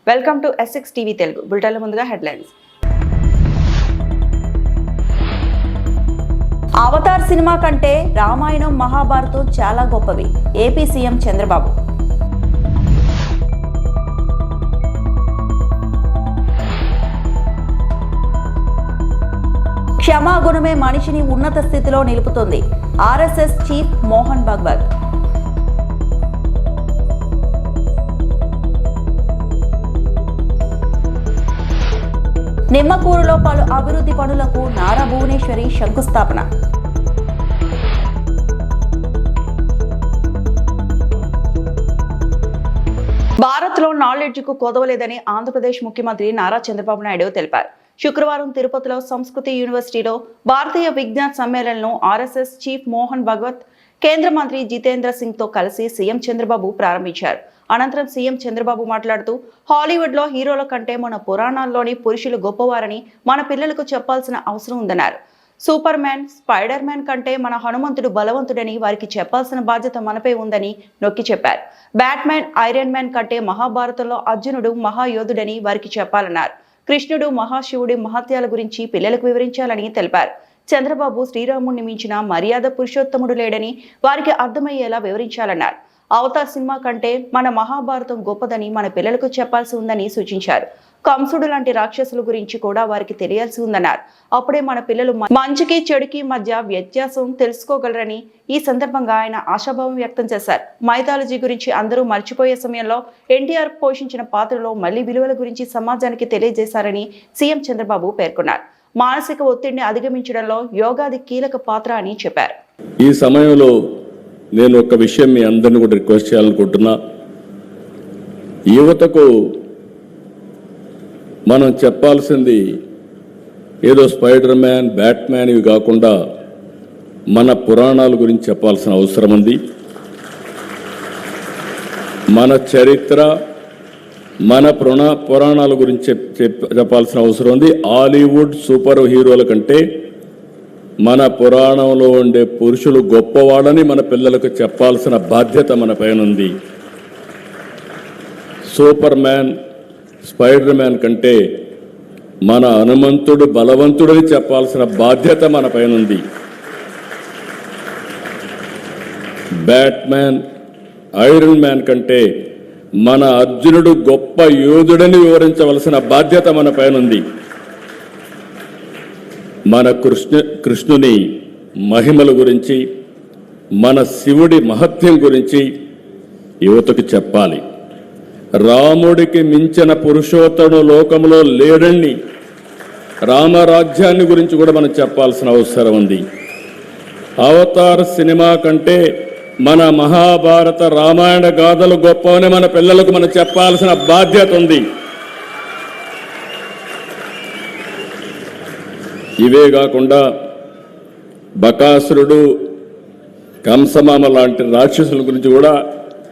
Welcome to S6 TV Telugu. బులెటిన్ల ముందుగా headlines. Avatar cinema కంటే రామాయణం మహాభారతం చాలా గొప్పవి. AP CM Chandrababu. క్షమాగుణమే మనిషిని ఉన్నత స్థితిలో నిలుపుతుంది. RSS chief Mohan Bhagwat. నిమ్మకూరులో పలు అభివృద్ధి పనులకు నారా భువనేశ్వరి శంకుస్థాపన. భారత్లో నాలెడ్జ్కు కొదవలేదని ఆంధ్రప్రదేశ్ ముఖ్యమంత్రి నారా చంద్రబాబు నాయుడు తెలిపారు. శుక్రవారం తిరుపతిలో సంస్కృతి యూనివర్సిటీలో భారతీయ విజ్ఞాన సమ్మేళనను ఆర్ఎస్ఎస్ చీఫ్ మోహన్ భగవత్, కేంద్ర మంత్రి జితేంద్ర సింగ్ తో కలిసి సీఎం చంద్రబాబు ప్రారంభించారు. అనంతరం సీఎం చంద్రబాబు మాట్లాడుతూ, హాలీవుడ్లో హీరోల కంటే మన పురాణాల్లోని పురుషులు గొప్పవారని మన పిల్లలకు చెప్పాల్సిన అవసరం ఉందన్నారు. సూపర్ మ్యాన్, స్పైడర్ మ్యాన్ కంటే మన హనుమంతుడు బలవంతుడని వారికి చెప్పాల్సిన బాధ్యత మనపై ఉందని నొక్కి చెప్పారు. బ్యాట్మ్యాన్, ఐరన్ మ్యాన్ కంటే మహాభారతంలో అర్జునుడు మహాయోధుడని వారికి చెప్పాలన్నారు. కృష్ణుడు, మహాశివుడి మహత్యాల గురించి పిల్లలకు వివరించాలని తెలిపారు. చంద్రబాబు శ్రీరాముడిని మించిన మర్యాద పురుషోత్తముడు లేడని వారికి అర్థమయ్యేలా వివరించాలన్నారు. అవతార్ సినిమా కంటే మన మహాభారతం గొప్పదని మన పిల్లలకు చెప్పాల్సి ఉందని సూచించారు. కంసుడు లాంటి రాక్షసుల గురించి కూడా వారికి తెలియాల్సి ఉందన్నారు. అప్పుడే మన పిల్లలు మంచికి చెడుకి మధ్య వ్యత్యాసం తెలుసుకోగలరని ఈ సందర్భంగా ఆయన ఆశాభావం వ్యక్తం చేశారు. మైథాలజీ గురించి అందరూ మర్చిపోయే సమయంలో ఎన్టీఆర్ పోషించిన పాత్రలో మళ్లీ విలువల గురించి సమాజానికి తెలియజేశారని సీఎం చంద్రబాబు పేర్కొన్నారు. మానసిక ఒత్తిడిని అధిగమించడంలో యోగాది కీలక పాత్ర అని చెప్పారు. ఈ సమయంలో నేను ఒక విషయం మీ అందరిని కూడా రిక్వెస్ట్ చేయాలనుకుంటున్నా. యువతకు మనం చెప్పాల్సింది ఏదో స్పైడర్ మ్యాన్, బ్యాట్మ్యాన్ ఇవి కాకుండా మన పురాణాల గురించి చెప్పాల్సిన అవసరం ఉంది. మన చరిత్ర, మన పురాణాల గురించి చెప్పాల్సిన అవసరం ఉంది. హాలీవుడ్ సూపర్ హీరోల కంటే మన పురాణంలో ఉండే పురుషులు గొప్పవాళ్ళని మన పిల్లలకు చెప్పాల్సిన బాధ్యత మన పైన ఉంది. సూపర్ మ్యాన్, స్పైడర్ మ్యాన్ కంటే మన హనుమంతుడు బలవంతుడని చెప్పాల్సిన బాధ్యత మన పైన ఉంది. బ్యాట్మ్యాన్, ఐరన్ మ్యాన్ కంటే మన అర్జునుడు గొప్ప యోధుడని వివరించవలసిన బాధ్యత మన పైన ఉంది. మన కృష్ణుని మహిమల గురించి, మన శివుడి మహత్యం గురించి యువతకు చెప్పాలి. రాముడికి మించిన పురుషోత్తముడు లోకంలో లేడని రామరాజ్యాన్ని గురించి కూడా మనం చెప్పాల్సిన అవసరం ఉంది. అవతార్ సినిమా కంటే మన మహాభారత రామాయణ గాథలు గొప్పవని మన పిల్లలకు మనం చెప్పాల్సిన బాధ్యత ఉంది. ఇవే కాకుండా బకాసురుడు, కంసమామ లాంటి రాక్షసుల గురించి కూడా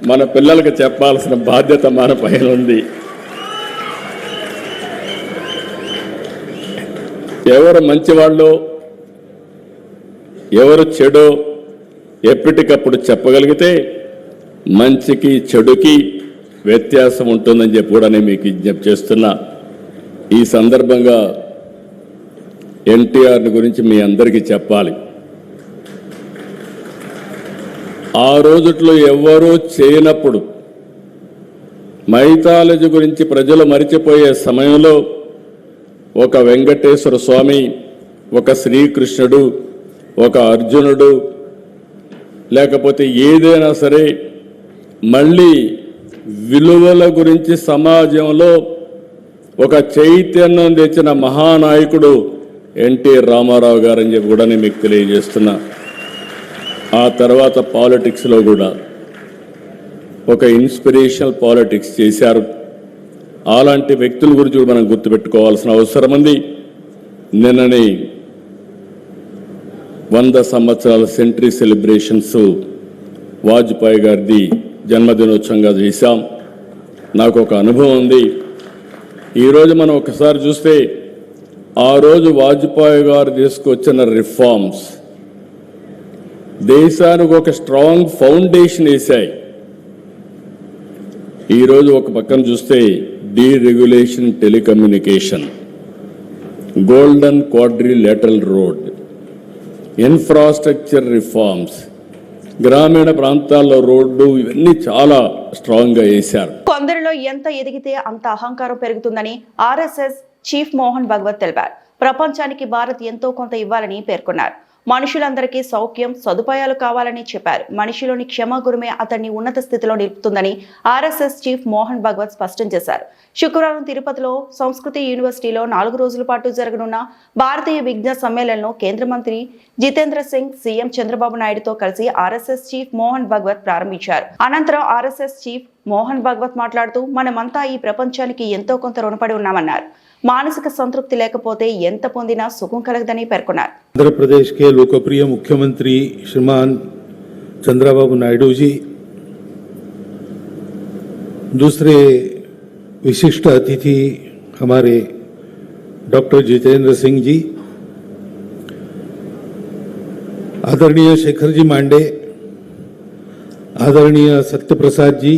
మన పిల్లలకు చెప్పాల్సిన బాధ్యత మన పైన ఉంది. ఎవరు మంచివాళ్ళో ఎవరు చెడో ఎప్పటికప్పుడు చెప్పగలిగితే మంచికి చెడుకి వ్యత్యాసం ఉంటుందని చెప్పి కూడా నేను మీకు విజ్ఞప్తి చేస్తున్నా. ఈ సందర్భంగా ఎన్టీఆర్ గురించి మీ అందరికీ చెప్పాలి. ఆ రోజుట్లో ఎవ్వరూ చేయనప్పుడు మైథాలజీ గురించి ప్రజలు మరిచిపోయే సమయంలో ఒక వెంకటేశ్వర స్వామి, ఒక శ్రీకృష్ణుడు, ఒక అర్జునుడు, లేకపోతే ఏదైనా సరే మళ్ళీ విలువల గురించి సమాజంలో ఒక చైతన్యం తెచ్చిన మహానాయకుడు ఎన్టీ రామారావు గారు అని చెప్పి కూడా నేను మీకు తెలియజేస్తున్నా. ఆ తర్వాత పాలిటిక్స్లో కూడా ఒక ఇన్స్పిరేషనల్ పాలిటిక్స్ చేశారు. అలాంటి వ్యక్తుల గురించి కూడా మనం గుర్తుపెట్టుకోవాల్సిన అవసరం ఉంది. నిన్ననే 100 సంవత్సరాల సెంటరీ సెలబ్రేషన్స్ వాజ్పేయి గారిది జన్మదినోత్సవంగా చేశాం. నాకు ఒక అనుభవం ఉంది. ఈరోజు మనం ఒకసారి చూస్తే ఆ రోజు వాజ్పేయి గారు తీసుకొచ్చిన రిఫార్మ్స్ దేశానికి ఒక స్ట్రాంగ్ ఫౌండేషన్ వేశాయి. ఈరోజు ఒక పక్కన చూస్తే deregulation telecommunication, golden quadrilateral road, infrastructure reforms, గ్రామీణ ప్రాంతాల్లో రోడ్డు ఇవన్నీ చాలా స్ట్రాంగ్గా వేశారు. కొందరిలో ఎంత ఎదిగితే అంత అహంకారం పెరుగుతుందని ఆర్ఎస్ఎస్ చీఫ్ మోహన్ భగవత్ తెలిపారు. ప్రపంచానికి భారత్ ఎంతో కొంత ఇవ్వాలని పేర్కొన్నారు. మనుషులందరికీ సౌఖ్యం, సదుపాయాలు కావాలని చెప్పారు. మనిషిలోని క్షమాగుణమే అతన్ని ఉన్నత స్థితిలో నిలుపుతుందని ఆర్ఎస్ఎస్ చీఫ్ మోహన్ భగవత్ స్పష్టం చేశారు. శుక్రవారం తిరుపతిలో సంస్కృతి యూనివర్సిటీలో 4 రోజుల పాటు జరగనున్న భారతీయ విజ్ఞాన సమ్మేళనంలో కేంద్ర మంత్రి జితేంద్ర సింగ్ సీఎం చంద్రబాబు నాయుడుతో కలిసి ఆర్ఎస్ఎస్ చీఫ్ మోహన్ భగవత్ ప్రారంభించారు. అనంతరం ఆర్ఎస్ఎస్ చీఫ్ మోహన్ భగవత్ మాట్లాడుతూ మనమంతా ఈ ప్రపంచానికి ఎంతో కొంత రుణపడి ఉన్నామన్నారు. మానసిక సంతృప్తి లేకపోతే ఎంత పొందినా సుఖం కలగదని పేర్కొన్నారు. ఆంధ్రప్రదేశ్ के लोकप्रिय मुख्यमंत्री श्रीमान चंद्रबाबू नायडू जी, दूसरे विशिष्ट अतिथि हमारे डॉक्टर जितेंद्र सिंह जी, आदरणीय शेखर जी मांडे, आदरणीय सत्यप्रसाद जी,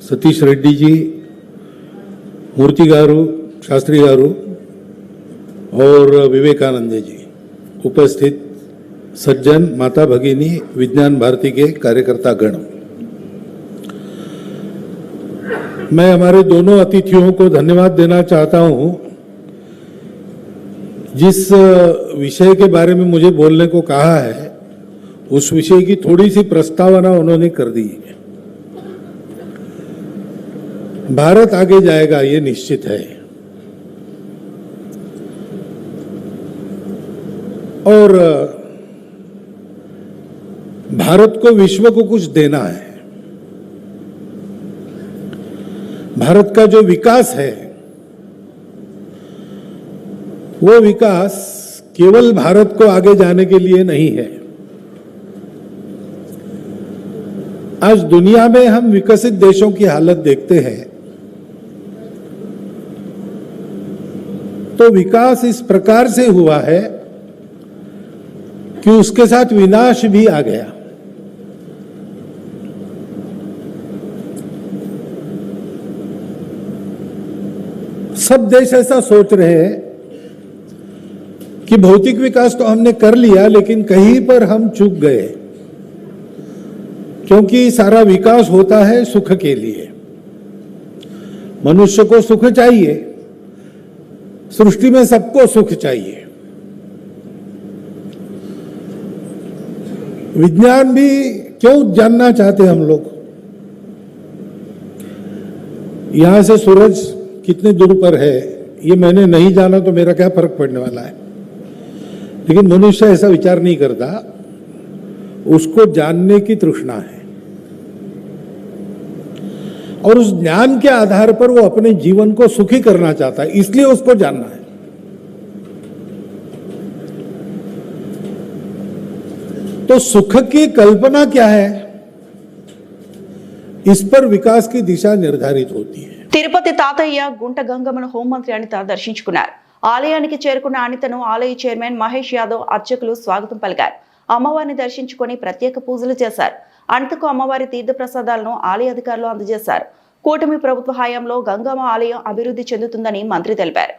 सतीश रेड्डी जी, मूर्ति गारू, शास्त्री गारू और विवेकानंद जी, उपस्थित सज्जन, माता भगिनी, विज्ञान भारती के कार्यकर्ता गण, मैं हमारे दोनों अतिथियों को धन्यवाद देना चाहता हूं. जिस विषय के बारे में मुझे बोलने को कहा है उस विषय की थोड़ी सी प्रस्तावना उन्होंने कर दी है. भारत आगे जाएगा ये निश्चित है और भारत को विश्व को कुछ देना है. भारत का जो विकास है वो विकास केवल भारत को आगे जाने के लिए नहीं है. आज दुनिया में हम विकसित देशों की हालत देखते हैं तो विकास इस प्रकार से हुआ है कि उसके साथ विनाश भी आ गया. सब देश ऐसा सोच रहे हैं कि भौतिक विकास तो हमने कर लिया लेकिन कहीं पर हम चूक गए, क्योंकि सारा विकास होता है सुख के लिए. मनुष्य को सुख चाहिए, सृष्टि में सबको सुख चाहिए. विज्ञान भी क्यों जानना चाहते हम लोग? यहां से सूरज कितने दूर पर है ये मैंने नहीं जाना तो मेरा क्या फर्क पड़ने वाला है, लेकिन मनुष्य ऐसा विचार नहीं करता. उसको जानने की तृष्णा है और उस ज्ञान के आधार पर वो अपने जीवन को सुखी करना चाहता है, इसलिए उसको जानना है. तो सुख की कल्पना क्या है, इस पर विकास की दिशा निर्धारित होती है. తిరుపతి తాతయ్య గుంట గంగమ్మను హోంమంత్రి అనిత దర్శించుకున్నారు. ఆలయానికి చేరుకున్న అనితను ఆలయ చైర్మన్ మహేష్ యాదవ్, అర్చకులు స్వాగతం పలికారు. అమ్మవారిని దర్శించుకొని ప్రత్యేక పూజలు చేశారు. అనితకు అమ్మవారి తీర్థ ప్రసాదాలను ఆలయ అధికారులు అందజేశారు. కూటమి ప్రభుత్వ హయాంలో గంగమ్మ ఆలయం అభివృద్ధి చెందుతుందని మంత్రి తెలిపారు.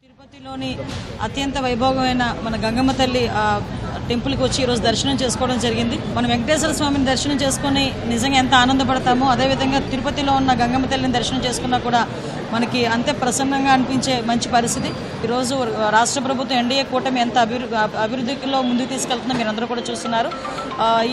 తిరుపతిలోని అత్యంత వైభవమైన మన గంగమ్మ తల్లి టెంపుల్కి వచ్చి ఈరోజు దర్శనం చేసుకోవడం జరిగింది. మనం వెంకటేశ్వర స్వామిని దర్శనం చేసుకుని నిజంగా ఎంత ఆనందపడతామో అదేవిధంగా తిరుపతిలో ఉన్న గంగమ్మ తల్లిని దర్శనం చేసుకున్నా కూడా మనకి అంతే ప్రసన్నంగా అనిపించే మంచి పరిస్థితి. ఈరోజు రాష్ట్ర ప్రభుత్వం ఎన్డీఏ కూటమి ఎంత అభివృద్ధిలో ముందుకు తీసుకెళ్తుందో మీరు అందరూ కూడా చూస్తున్నారు.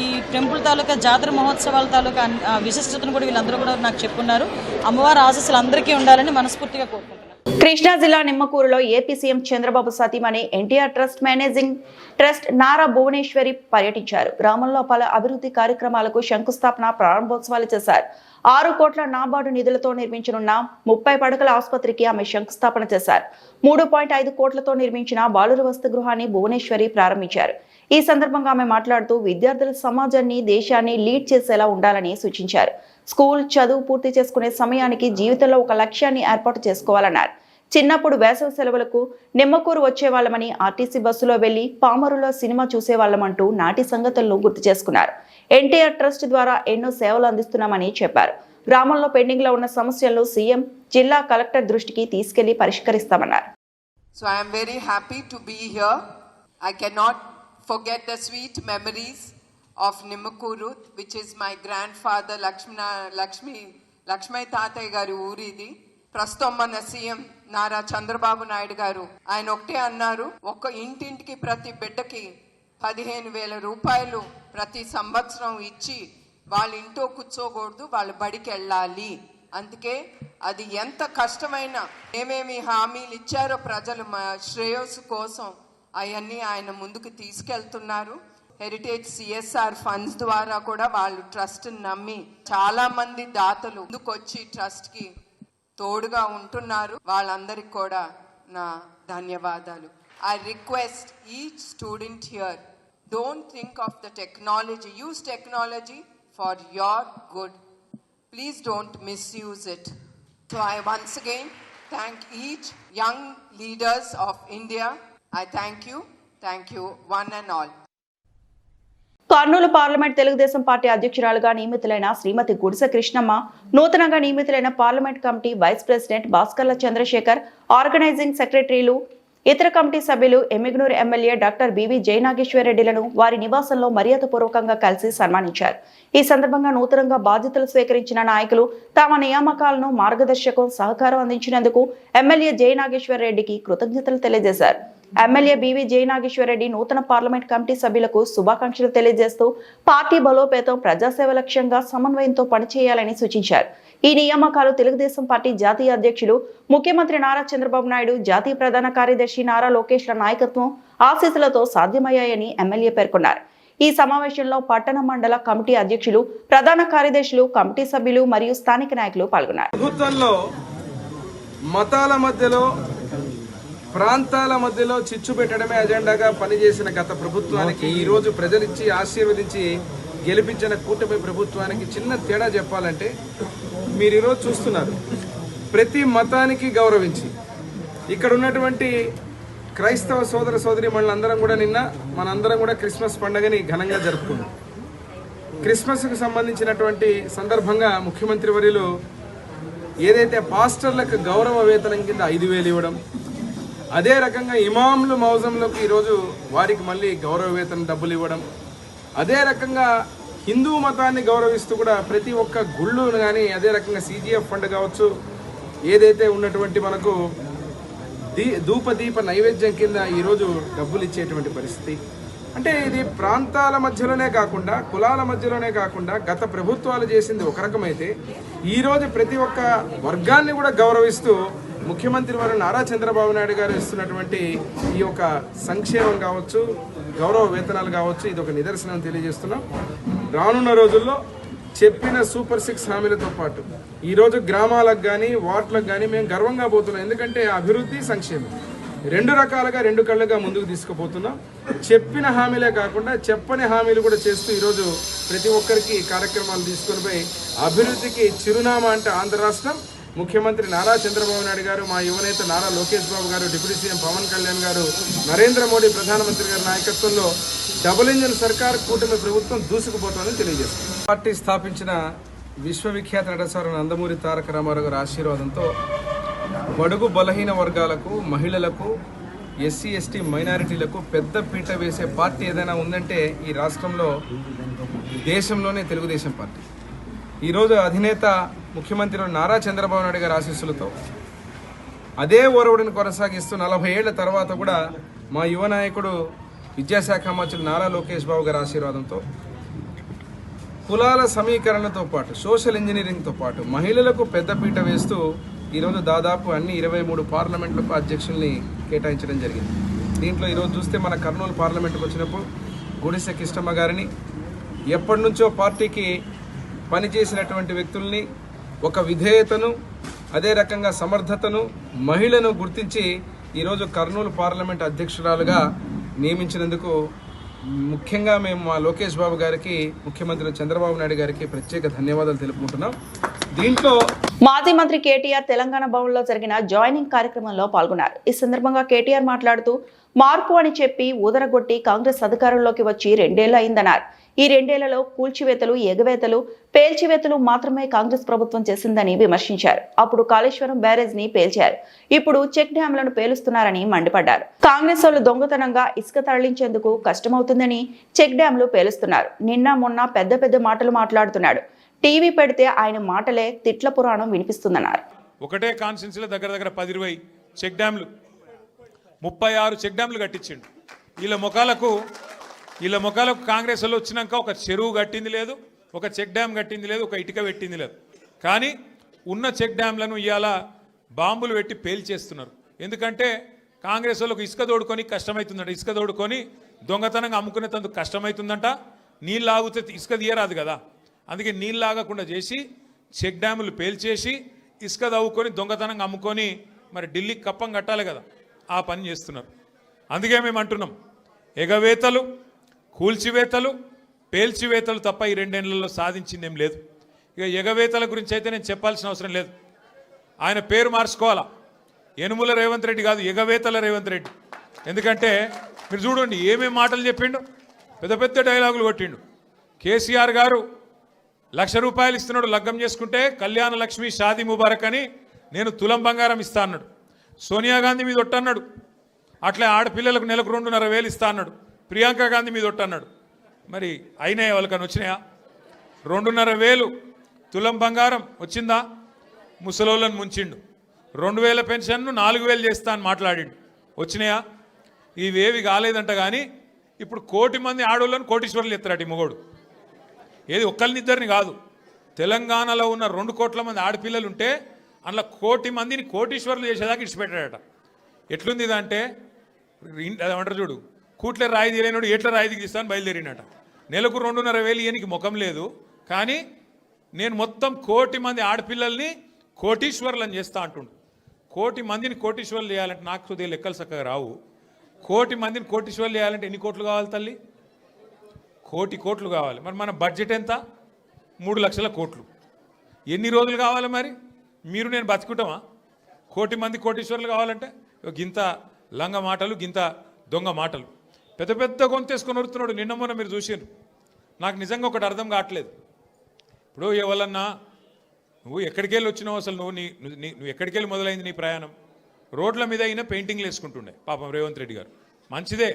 ఈ టెంపుల్ తాలూకా జాతర మహోత్సవాల తాలూకా విశిష్టతను కూడా వీళ్ళందరూ కూడా నాకు చెప్పుకున్నారు. అమ్మవారి ఆశీస్సులు అందరికీ ఉండాలని మనస్ఫూర్తిగా కోరుకుంటున్నాను. కృష్ణా జిల్లా నిమ్మకూరులో ఏపీ సీఎం చంద్రబాబు సతీమణి NTR trust managing trust Nara Bhuvaneswari పర్యటించారు. గ్రామంలో పలు అభివృద్ధి కార్యక్రమాలకు శంకుస్థాపన, ప్రారంభోత్సవాలు చేశారు. 6 కోట్ల నాబార్డు నిధులతో నిర్మించనున్న 30 పడకల ఆసుపత్రికి ఆమె శంకుస్థాపన చేశారు. 3.5 కోట్లతో నిర్మించిన బాలుర వసతి గృహాన్ని భువనేశ్వరి ప్రారంభించారు. ఈ సందర్భంగా ఆమె మాట్లాడుతూ విద్యార్థుల సమాజాన్ని, దేశాన్ని లీడ్ చేసేలా ఉండాలని సూచించారు. స్కూల్ చదువు పూర్తి చేసుకునే సమయానికి జీవితంలో ఒక లక్ష్యాన్ని ఏర్పాటు చేసుకోవాలన్నారు. చిన్నప్పుడు వేసవి సెలవులకు నిమ్మకూరు వచ్చేవాళ్లమని, ఆర్టీసీ బస్సులో వెళ్లి పామరులో సినిమా చూసేవాళ్లమంటూ నాటి సంగతులను గుర్తు చేసుకున్నారు. ఎన్టీఆర్ ట్రస్ట్ ద్వారా ఎన్నో సేవలు అందిస్తున్నామని చెప్పారు. గ్రామంలో పెండింగ్ లో ఉన్న సమస్యలను సీఎం, జిల్లా కలెక్టర్ దృష్టికి తీసుకెళ్లి పరిష్కరిస్తామన్నారు. So I am very happy to be here. I cannot forget the sweet memories of Nimmakuru, which is my grandfather Lakshmi Tatay garu ఊరిది. ప్రస్తుతం మన సీఎం నారా చంద్రబాబు నాయుడు గారు ఆయన ఒకటే అన్నారు, ఒక ఇంటింటికి ప్రతి బిడ్డకి 15,000 రూపాయలు ప్రతి సంవత్సరం ఇచ్చి వాళ్ళ ఇంట్లో కూర్చోకూడదు, వాళ్ళు బడికి వెళ్ళాలి. అందుకే అది ఎంత కష్టమైనా ఏమేమి హామీలు ఇచ్చారో ప్రజలు శ్రేయస్సు కోసం అవన్నీ ఆయన ముందుకు తీసుకెళ్తున్నారు. హెరిటేజ్ సిఎస్ఆర్ ఫండ్స్ ద్వారా కూడా వాళ్ళు ట్రస్ట్ నమ్మి చాలా మంది దాతలు ముందుకొచ్చి ట్రస్ట్ కి తోడుగా ఉంటున్నారు. వాళ్ళందరికీ కూడా నా ధన్యవాదాలు. I request each student here, don't think of the technology. Use technology for your good. Please don't misuse it. So I once again thank each young leaders of India. I thank you one and all. Kurnool parliament Telugu Desam party అధ్యక్షురాలుగా నియమితులైన శ్రీమతి గుడిసె కృష్ణమ్మ, నూతనంగా నియమితులైన parliament committee vice president Bhaskarla Chandrasekhar, organising సెక్రటరీలు, ఇతర committee సభ్యులు Emmiganur MLA doctor BV జయనాగేశ్వరరెడ్డిలను వారి నివాసంలో మర్యాదపూర్వకంగా కలిసి సన్మానించారు. ఈ సందర్భంగా నూతనంగా బాధ్యతలు స్వీకరించిన నాయకులు తమ నియామకాలను, మార్గదర్శకం, సహకారం అందించినందుకు ఎమ్మెల్యే జయనాగేశ్వరరెడ్డికి కృతజ్ఞతలు తెలియజేశారు. ఎమ్మెల్యే బివి జయనాగేశ్వరరెడ్డి నూతన పార్లమెంట్ కమిటీ సభ్యులకు శుభాకాంక్షలు తెలియజేస్తూ పార్టీ బలోపేతం, ప్రజాసేవ లక్ష్యంగా సమన్వయంతో పనిచేయాలని సూచించారు. ఈ నియామకాలు తెలుగుదేశం పార్టీ జాతీయ అధ్యక్షులు, ముఖ్యమంత్రి నారా చంద్రబాబు నాయుడు, జాతీయ ప్రధాన కార్యదర్శి నారా లోకేష్ల నాయకత్వం, ఆశీస్సులతో సాధ్యమయ్యాయని ఎమ్మెల్యే పేర్కొన్నారు. ఈ సమావేశంలో పట్టణ, మండల కమిటీ అధ్యక్షులు, ప్రధాన కార్యదర్శులు, కమిటీ సభ్యులు మరియు స్థానిక నాయకులు పాల్గొన్నారు. ప్రభుత్వంలో మతాల మధ్యలో, ప్రాంతాల మధ్యలో చిచ్చు పెట్టడమే అజెండాగా పనిచేసిన గత ప్రభుత్వానికి, ఈ రోజు ప్రజలిచ్చి ఆశీర్వదించి గెలిపించిన కూటమి ప్రభుత్వానికి చిన్న తేడా చెప్పాలంటే, మీరు ఈరోజు చూస్తున్నారు, ప్రతి మతానికి గౌరవించి ఇక్కడ ఉన్నటువంటి క్రైస్తవ సోదర సోదరి మనందరం కూడా నిన్న మనందరం కూడా క్రిస్మస్ పండుగని ఘనంగా జరుపుకున్నాం. క్రిస్మస్కు సంబంధించినటువంటి సందర్భంగా ముఖ్యమంత్రి వర్యులు ఏదైతే పాస్టర్లకు గౌరవ వేతనం కింద 5,000 ఇవ్వడం, అదే రకంగా ఇమాంలు మౌజంలోకి ఈరోజు వారికి మళ్ళీ గౌరవ వేతనం డబ్బులు ఇవ్వడం, అదే రకంగా హిందూ మతాన్ని గౌరవిస్తూ కూడా ప్రతి ఒక్క గుళ్ళు కానీ, అదే రకంగా CGF ఫండ్ కావచ్చు, ఏదైతే ఉన్నటువంటి మనకు ధూపదీప నైవేద్యం కింద ఈరోజు డబ్బులు ఇచ్చేటువంటి పరిస్థితి. అంటే ఇది ప్రాంతాల మధ్యలోనే కాకుండా, కులాల మధ్యలోనే కాకుండా గత ప్రభుత్వాలు చేసింది ఒక రకమైతే, ఈరోజు ప్రతి ఒక్క వర్గాన్ని కూడా గౌరవిస్తూ ముఖ్యమంత్రి వారు నారా చంద్రబాబు నాయుడు గారు ఇస్తున్నటువంటి ఈ యొక్క సంక్షేమం కావచ్చు, గౌరవ వేతనాలు కావచ్చు, ఇది ఒక నిదర్శనం తెలియజేస్తున్నాం. రానున్న రోజుల్లో చెప్పిన సూపర్ 6 హామీలతో పాటు ఈరోజు గ్రామాలకు కానీ, వార్డులకు కానీ మేము గర్వంగా పోతున్నాం. ఎందుకంటే అభివృద్ధి, సంక్షేమం 2 రకాలుగా, 2 కళ్ళుగా ముందుకు తీసుకుపోతున్నాం. చెప్పిన హామీలే కాకుండా చెప్పని హామీలు కూడా చేస్తూ ఈరోజు ప్రతి ఒక్కరికి కార్యక్రమాలు తీసుకొని పోయి అభివృద్ధికి చిరునామా అంటే ఆంధ్ర రాష్ట్రం, ముఖ్యమంత్రి నారా చంద్రబాబు నాయుడు గారు, మా యువనేత నారా లోకేష్ బాబు గారు, డిప్యూటీ సీఎం పవన్ కళ్యాణ్ గారు, నరేంద్ర మోడీ ప్రధానమంత్రి గారి నాయకత్వంలో డబుల్ ఇంజిన్ సర్కార్ కూటమి ప్రభుత్వం దూసుకుపోతుందని తెలియజేస్తుంది. పార్టీ స్థాపించిన విశ్వవిఖ్యాత నటసారు నందమూరి తారక రామారావు గారి ఆశీర్వాదంతో బడుగు బలహీన వర్గాలకు, మహిళలకు, SC ST మైనారిటీలకు పెద్ద పీట వేసే పార్టీ ఏదైనా ఉందంటే ఈ రాష్ట్రంలో, దేశంలోనే తెలుగుదేశం పార్టీ. ఈరోజు అధినేత ముఖ్యమంత్రి నారా చంద్రబాబు నాయుడు గారి ఆశీస్సులతో అదే ఓరవడిని కొనసాగిస్తూ 40 ఏళ్ల తర్వాత కూడా మా యువ నాయకుడు, విద్యాశాఖ మంత్రులు నారా లోకేష్ బాబు గారి ఆశీర్వాదంతో కులాల సమీకరణతో పాటు, సోషల్ ఇంజనీరింగ్తో పాటు మహిళలకు పెద్దపీట వేస్తూ ఈరోజు దాదాపు అన్ని 23 పార్లమెంట్లకు అధ్యక్షుల్ని కేటాయించడం జరిగింది. దీంట్లో ఈరోజు చూస్తే మన కర్నూలు పార్లమెంటుకు వచ్చినప్పుడు గుడిసె కిష్టమ్మ గారిని, ఎప్పటి నుంచో పార్టీకి పనిచేసినటువంటి వ్యక్తుల్ని, ఒక విధేయతను, అదే రకంగా సమర్థతను, మహిళను గుర్తించి ఈరోజు కర్నూలు పార్లమెంట్ అధ్యక్షురాలుగా నియమించినందుకు ముఖ్యంగా మేము మా లోకేష్ బాబు గారికి, ముఖ్యమంత్రి చంద్రబాబు నాయుడు గారికి ప్రత్యేక ధన్యవాదాలు తెలుపుకుంటున్నాం. దీంట్లో మాజీ మంత్రి కేటీఆర్ తెలంగాణ భవన్లో జరిగిన జాయినింగ్ కార్యక్రమంలో పాల్గొన్నారు. ఈ సందర్భంగా కేటీఆర్ మాట్లాడుతూ మార్పు అని చెప్పి ఊదరగొట్టి కాంగ్రెస్ అధికారంలోకి వచ్చి 2 ఏళ్లు అయిందన్నారు. ఈ 2 ఏళ్లలో కూల్చివేతలు, ఎగవేతలు, పేల్చివేతలు మాత్రమే కాంగ్రెస్ ప్రభుత్వం చేసిందని విమర్శించారు. అప్పుడు కాళేశ్వరం బ్యారేజ్ ని పేల్చారు, ఇప్పుడు చెక్ డ్యాంలను పేలుస్తున్నారని మండిపడ్డారు. కాంగ్రెస్ వాళ్ళు దొంగతనంగా ఇసుక తరలించేందుకు కష్టమవుతుందని చెక్ డ్యాంలు పేలుస్తున్నారు. నిన్న మొన్న పెద్ద పెద్ద మాటలు మాట్లాడుతున్నాడు. టీవీ పెడితే ఆయన మాటలే తిట్ల పురాణం వినిపిస్తుందన్నారు. ఒకటే కాన్స్టిట్యున్సీలో దగ్గర 10-20 చెక్ డ్యాంలు, 36 చెక్ డ్యాంలు కట్టించిండు. వీళ్ళ ముఖాలకు కాంగ్రెస్ వాళ్ళు వచ్చినాక ఒక చెరువు కట్టింది లేదు, ఒక చెక్ డ్యామ్ కట్టింది లేదు, ఒక ఇటుక పెట్టింది లేదు. కానీ ఉన్న చెక్ డ్యాంలను ఇవాళ బాంబులు పెట్టి పేల్చేస్తున్నారు. ఎందుకంటే కాంగ్రెస్ వాళ్ళకు ఇసుక తోడుకొని కష్టమవుతుందంట, ఇసుక తోడుకొని దొంగతనంగా అమ్ముకునేందుకు కష్టమవుతుందంట. నీళ్ళు ఆగితే ఇసుక తీయరాదు కదా, అందుకే నీళ్ళు ఆగకుండా చేసి చెక్ డ్యాములు పేల్చేసి ఇసుక తవ్వుకొని దొంగతనంగా అమ్ముకొని మరి ఢిల్లీకి కప్పం కట్టాలి కదా, ఆ పని చేస్తున్నారు. అందుకే మేము అంటున్నాం, ఎగవేతలు, కూల్చివేతలు, పేల్చివేతలు తప్ప ఈ 2 ఏళ్లలో సాధించింది ఏం లేదు. ఇక ఎగవేతల గురించి అయితే నేను చెప్పాల్సిన అవసరం లేదు. ఆయన పేరు మార్చుకోవాలా, యనుమల రేవంత్ రెడ్డి కాదు, ఎగవేతల రేవంత్ రెడ్డి. ఎందుకంటే మీరు చూడండి ఏమేమి మాటలు చెప్పిండు, పెద్ద పెద్ద డైలాగులు కొట్టిండు. కేసీఆర్ గారు ₹1,00,000 ఇస్తున్నాడు, లగ్గం చేసుకుంటే కళ్యాణ లక్ష్మి షాదీ ముబారక్ అని నేను తులం బంగారం ఇస్తా అన్నాడు. సోనియా గాంధీ మీద ఒట్టన్నాడు, అట్లా ఆడపిల్లలకు నెలకు 2,500 ఇస్తా అన్నాడు. ప్రియాంక గాంధీ మీద ఒట్టన్నాడు. మరి అయినాయా వాళ్ళకని వచ్చినాయా? 2,500 తులం బంగారం వచ్చిందా? ముసలోళ్ళని ముంచిండు. 2,000 పెన్షన్ను 4,000 చేస్తా అని మాట్లాడిండు, వచ్చినాయా? ఇవేవి కాలేదంట. కానీ ఇప్పుడు 1 కోటి మంది ఆడోళ్ళని కోటీశ్వర్లు ఎత్తారట ఈ మొగోడు. ఏది ఒక్కరినిద్దరిని కాదు, తెలంగాణలో ఉన్న 2 కోట్ల మంది ఆడపిల్లలు ఉంటే అందులో 1 కోటి మందిని కోటీశ్వర్లు చేసేదాకా ఇడిచిపెట్టాడట. ఎట్లుంది ఇదంటే అదేమంటారు చూడు, కూట్లే రాయి తీరేనాడు ఎట్లా రాయి దిగిస్తాను బయలుదేరినట. నెలకు 2,500 ఇయనికి ముఖం లేదు, కానీ నేను మొత్తం 1 కోటి మంది ఆడపిల్లల్ని కోటీశ్వర్లను చేస్తా అంటుండు. 1 కోటి మందిని కోటీశ్వర్లు చేయాలంటే నాకు కొద్దిగా లెక్కలు చక్కగా రావు. 1 కోటి మందిని కోటీశ్వర్లు చేయాలంటే ఎన్ని కోట్లు కావాలి తల్లి? 1 కోటి కావాలి. మరి మన బడ్జెట్ ఎంత? 3 లక్షల కోట్లు. ఎన్ని రోజులు కావాలి మరి? మీరు నేను బతుకుంటామా? 1 కోటి మంది కోటీశ్వర్లు కావాలంటే? గింత లంగ మాటలు, గింత దొంగ మాటలు, పెద్ద పెద్ద గొంతేసుకొని వరుతున్నాడు. నిన్న మొన్న మీరు చూసారు. నాకు నిజంగా ఒకటి అర్థం కావట్లేదు. ఇప్పుడు ఎవరన్నా నువ్వు ఎక్కడికి వెళ్ళి వచ్చినావు, అసలు నువ్వు ఎక్కడికి వెళ్ళి మొదలైంది నీ ప్రయాణం? రోడ్ల మీద అయినా పెయింటింగ్లు వేసుకుంటుండే పాపం రేవంత్ రెడ్డి గారు. మంచిదే,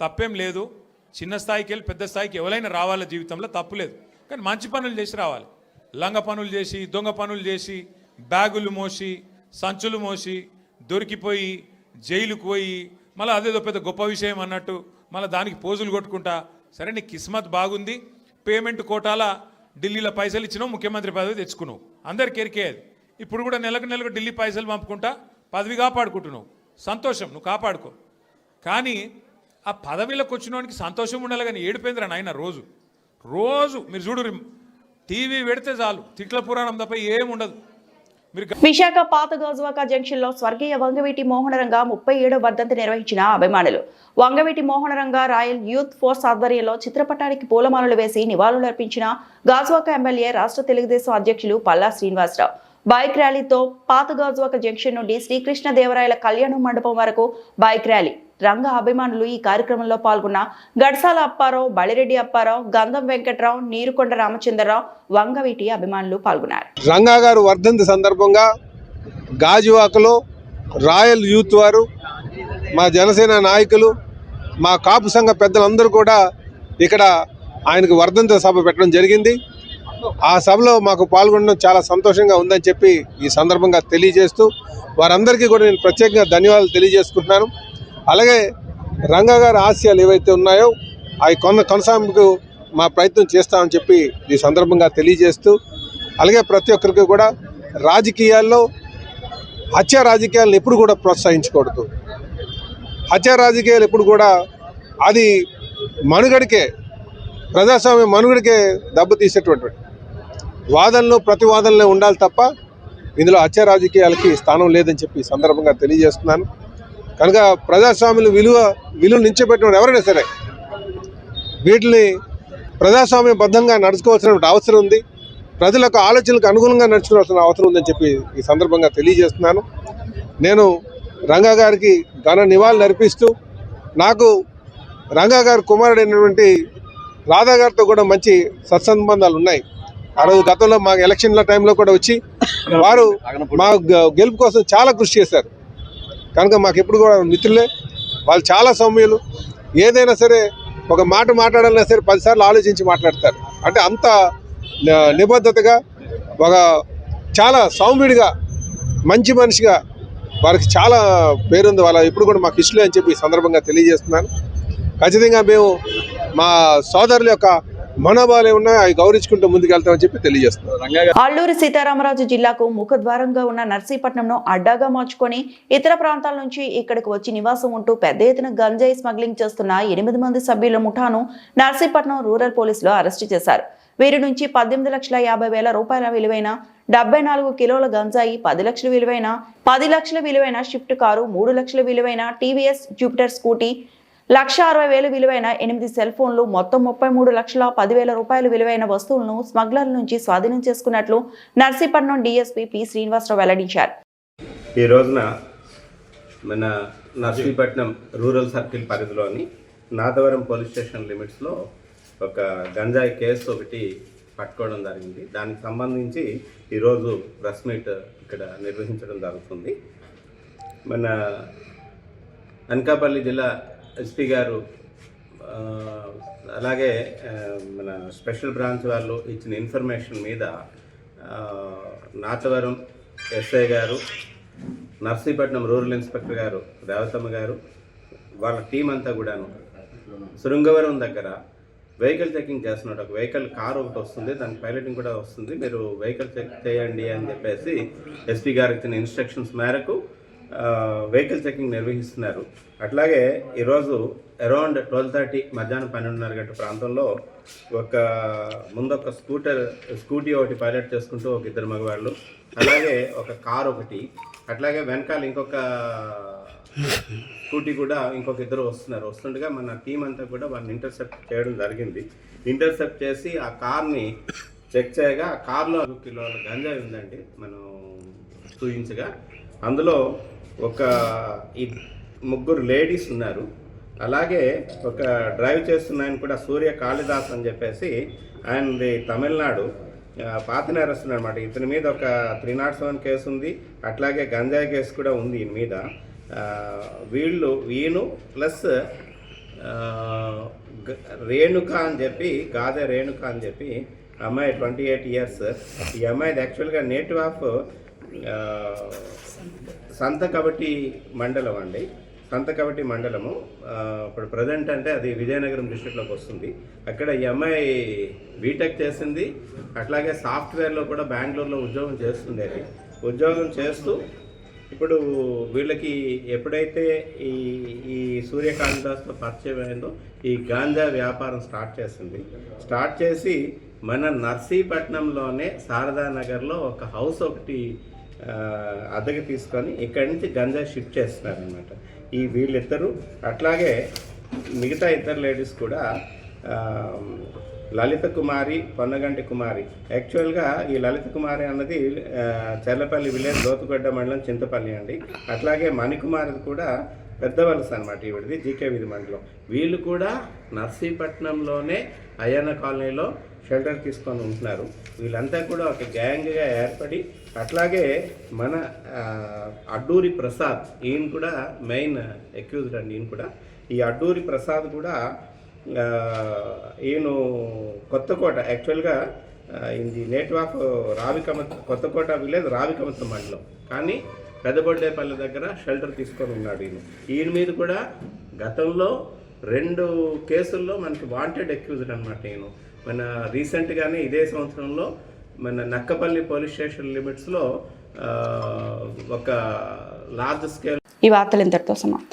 తప్పేం లేదు. చిన్న స్థాయికి వెళ్ళి పెద్ద స్థాయికి ఎవరైనా రావాల జీవితంలో, తప్పులేదు. కానీ మంచి పనులు చేసి రావాలి. లంగ పనులు చేసి, దొంగ పనులు చేసి, బ్యాగులు మోసి, సంచులు మోసి, దొరికిపోయి జైలుకు పోయి మళ్ళీ అదేదో పెద్ద గొప్ప విషయం అన్నట్టు మళ్ళీ దానికి పోజులు కొట్టుకుంటా. సరే, నీ కిస్మత్ బాగుంది, పేమెంట్ కోటాల ఢిల్లీలో పైసలు ఇచ్చినావు, ముఖ్యమంత్రి పదవి తెచ్చుకున్నావు, అందరికి ఎరికేది. ఇప్పుడు కూడా నెలకు ఢిల్లీ పైసలు పంపుకుంటా పదవి కాపాడుకుంటున్నావు. సంతోషం, నువ్వు కాపాడుకో. కానీ ఆ పదవిలోకి వచ్చినోనికి సంతోషం ఉండాలి, కానీ ఏడిపోయిందిరా నాయన. రోజు మీరు చూడు, టీవీ పెడితే చాలు తిట్ల పురాణం తప్ప ఏముండదు. విశాఖ పాత గాజువాక జంక్షన్ లో స్వర్గీయ వంగవీటి మోహనరంగ 37వ వర్ధంతి నిర్వహించిన అభిమానులు. Vangaveeti Mohanaranga royal youth force ఆధ్వర్యంలో చిత్రపటానికి పూలమాలలు వేసి నివాళులర్పించిన గాజువాక ఎమ్మెల్యే, రాష్ట్ర తెలుగుదేశం అధ్యక్షులు పల్లా శ్రీనివాసరావు. బైక్ ర్యాలీతో పాత గాజువాక జంక్షన్ నుండి శ్రీకృష్ణదేవరాయల కళ్యాణ మండపం వరకు బైక్ ర్యాలీ. రంగ అభిమానులు ఈ కార్యక్రమంలో పాల్గొన్న గడ్సాల అప్పారావు, బళిరెడ్డి అప్పారావు, గంధం వెంకట్రావు, నీరుకొండ రామచంద్రరావు, వంగవీటి అభిమానులు పాల్గొన్నారు. రంగా గారు వర్ధంతి సందర్భంగా గాజువాకలో రాయల్ యూత్ వారు, మా జనసేన నాయకులు, మా కాపు సంఘ పెద్దలందరూ కూడా ఇక్కడ ఆయనకు వర్ధంతి సభ పెట్టడం జరిగింది. ఆ సభలో మాకు పాల్గొనడం చాలా సంతోషంగా ఉందని చెప్పి ఈ సందర్భంగా తెలియజేస్తూ వారందరికీ కూడా నేను ప్రత్యేకంగా ధన్యవాదాలు తెలియజేసుకుంటున్నాను. అలాగే రంగా గారి ఆశయాలు ఏవైతే ఉన్నాయో అవి కొనసాగింపుకు మా ప్రయత్నం చేస్తామని చెప్పి ఈ సందర్భంగా తెలియజేస్తూ, అలాగే ప్రతి ఒక్కరికి కూడా రాజకీయాల్లో హత్య రాజకీయాలను ఎప్పుడు కూడా ప్రోత్సహించకూడదు. హత్య రాజకీయాలు ఎప్పుడు కూడా అది మనుగడికే, ప్రజాస్వామ్య మనుగడికే దెబ్బతీసేటువంటి వాదనలు ప్రతివాదనలే ఉండాలి తప్ప ఇందులో హత్య రాజకీయాలకి స్థానం లేదని చెప్పి సందర్భంగా తెలియజేస్తున్నాను. కనుక ప్రజాస్వామ్యం విలువ నిలిచిపెట్టిన ఎవరైనా సరే వీటిని ప్రజాస్వామ్యబద్ధంగా నడుచుకోవాల్సిన అవసరం ఉంది. ప్రజలకు ఆలోచనలకు అనుగుణంగా నడుచుకోవాల్సిన అవసరం ఉందని చెప్పి ఈ సందర్భంగా తెలియజేస్తున్నాను. నేను రంగా గారికి ఘన నివాళులు అర్పిస్తూ నాకు రంగా గారి కుమారుడైనటువంటి రాధా గారితో కూడా మంచి సత్సంబంధాలు ఉన్నాయి. ఆ రోజు గతంలో మా ఎలక్షన్ల టైంలో కూడా వచ్చి వారు మా గెలుపు కోసం చాలా కృషి చేశారు. కనుక మాకు ఎప్పుడు కూడా మిత్రులే. వాళ్ళు చాలా సౌమ్యులు. ఏదైనా సరే ఒక మాట మాట్లాడాలన్నా సరే 10 సార్లు ఆలోచించి మాట్లాడతారు. అంటే అంత నిబద్ధతగా ఒక చాలా సౌమ్యుడిగా మంచి మనిషిగా వారికి చాలా పేరుంది. వాళ్ళ ఇప్పుడు కూడా మాకు ఇష్టలే అని చెప్పి ఈ సందర్భంగా తెలియజేస్తున్నాను. ఖచ్చితంగా మేము మా సోదరుల యొక్క మనోభావాలు ఉన్నాయి, అవి గౌరవించుకుంటూ ముందుకెళ్తామని చెప్పి తెలియజేస్తున్నాను. అల్లూరి సీతారామరాజు జిల్లాకు ముఖద్వారంగా ఉన్న నర్సీపట్నంను అడ్డాగా మార్చుకొని ఇతర ప్రాంతాల నుంచి ఇక్కడికి వచ్చి నివాసం ఉంటూ పెద్ద ఎత్తున గంజాయి స్మగ్లింగ్ చేస్తున్న 8 మంది సభ్యుల ముఠాను నర్సీపట్నం రూరల్ పోలీసులు అరెస్టు చేశారు. వీరి నుంచి 18,50,000 రూపాయల విలువైన 74 కిలోల గంజాయి, 10 లక్షల విలువైన షిఫ్ట్ కారు, 3 లక్షల విలువైన టీవీఎస్ జూపిటర్ స్కూటీ, 1,60,000 విలువైన 8 సెల్ ఫోన్లు, మొత్తం 33,10,000 రూపాయల విలువైన వస్తువులను స్మగ్లర్ల నుంచి స్వాధీనం చేసుకున్నట్లు నర్సీపట్నం డీఎస్పీ పి శ్రీనివాసరావు వెల్లడించారు. ఈ రోజున మన నర్సీపట్నం రూరల్ సర్కిల్ పరిధిలోని నాదవరం పోలీస్ స్టేషన్ లిమిట్స్లో ఒక గంజాయి కేసు ఒకటి పట్టుకోవడం జరిగింది. దానికి సంబంధించి ఈరోజు ప్రెస్ మీట్ ఇక్కడ నిర్వహించడం జరుగుతుంది. మన అనకాపల్లి జిల్లా ఎస్పీ గారు అలాగే మన స్పెషల్ బ్రాంచ్ వాళ్ళు ఇచ్చిన ఇన్ఫర్మేషన్ మీద నాతవరం ఎస్ఐ గారు, నర్సీపట్నం రూరల్ ఇన్స్పెక్టర్ గారు రేవతమ్మ గారు, వాళ్ళ టీం అంతా కూడాను శృంగవరం దగ్గర వెహికల్ చెకింగ్ చేస్తున్నాడు. ఒక వెహికల్ కార్ ఒకటి వస్తుంది, దానికి పైలటింగ్ కూడా వస్తుంది, మీరు వెహికల్ చెక్ చేయండి అని చెప్పేసి ఎస్పీ గారు ఇచ్చిన ఇన్స్ట్రక్షన్స్ మేరకు వెహికల్ చెకింగ్ నిర్వహిస్తున్నారు. అట్లాగే ఈరోజు అరౌండ్ 12:30 మధ్యాహ్నం 12:30 గంటల ప్రాంతంలో ముందొక స్కూటీ ఒకటి పైలట్ చేసుకుంటూ ఒక 2 మగవాళ్ళు, అలాగే ఒక కార్ ఒకటి, అట్లాగే వెనకాల ఇంకొక స్కూటీ కూడా ఇంకొక 2 వస్తుండగా మన టీం అంతా కూడా వాళ్ళని ఇంటర్సెప్ట్ చేయడం జరిగింది. ఇంటర్సెప్ట్ చేసి ఆ కార్ని చెక్ చేయగా ఆ కార్లో 2 కిలోల గంజాయి ఉందండి మనం చూపించగా. అందులో ఒక 3 లేడీస్ ఉన్నారు. అలాగే ఒక డ్రైవ్ చేస్తున్న ఆయన కూడా సూర్య కాళిదాస్ అని చెప్పేసి ఆయనది తమిళనాడు పాత నేరస్తుడు అనమాట. ఇతని మీద ఒక 307 కేసు ఉంది, అట్లాగే గంజాయి కేసు కూడా ఉంది ఈయన మీద. ఈయన ప్లస్ రేణుక అని చెప్పి, గాదే రేణుక అని చెప్పి అమ్మాయి 28 ఇయర్స్. ఈ అమ్మాయిది యాక్చువల్గా నేటివ్ ఆఫ్ సంతకబటి మండలం అండి. సంతకబటి మండలము ఇప్పుడు ప్రజెంట్ అంటే అది విజయనగరం డిస్ట్రిక్ట్లోకి వస్తుంది. అక్కడ ఈ అమ్మాయి బీటెక్ చేసింది, అట్లాగే సాఫ్ట్వేర్లో కూడా బెంగళూరులో ఉద్యోగం చేస్తుండేది. ఉద్యోగం చేస్తూ ఇప్పుడు వీళ్ళకి ఎప్పుడైతే ఈ సూర్యకాంతాస్తో పరిచయం అయిందో ఈ గాంజా వ్యాపారం స్టార్ట్ చేసి మన నర్సీపట్నంలోనే శారదానగర్లో ఒక హౌస్ ఒకటి అద్దెకి తీసుకొని ఇక్కడి నుంచి గంజా షిఫ్ట్ చేస్తున్నారనమాట ఈ వీళ్ళిద్దరూ. అట్లాగే మిగతా 2 లేడీస్ కూడా లలిత కుమారి, పొన్నగంటి కుమారి. యాక్చువల్గా ఈ లలిత కుమారి అన్నది చెర్లపల్లి విలేజ్, లోతుగడ్డ మండలం, చింతపల్లి అండి. అట్లాగే మణికుమారిది కూడా పెద్ద వలస అనమాట, ఈవిడిది జీకే వీధి మండలం. వీళ్ళు కూడా నర్సీపట్నంలోనే అయ్యన్న కాలనీలో షెల్టర్ తీసుకొని ఉంటున్నారు. వీళ్ళంతా కూడా ఒక గ్యాంగ్గా ఏర్పడి, అట్లాగే మన అడ్డూరి ప్రసాద్, ఈయన కూడా మెయిన్ అక్యూజ్డ్ అండి. ఈయన కూడా ఈ అడ్డూరి ప్రసాద్ కూడా ఈయన కొత్తకోట, యాక్చువల్గా ఇది native of Kothakota village, Ravikamatham మండలం, కానీ పెద్దబొడ్డేపల్లి దగ్గర షెల్టర్ తీసుకొని ఉన్నాడు ఈయన మీద కూడా గతంలో 2 కేసుల్లో మనకి వాంటెడ్ అక్యూజ్డ్ అనమాట. మన రీసెంట్గానే ఇదే సంవత్సరంలో మన నక్కపల్లి పోలీస్ స్టేషన్ లిమిట్స్లో ఒక లార్జ్ స్కేల్ ఈ వార్తలు ఇంతటితో సమాప్తం.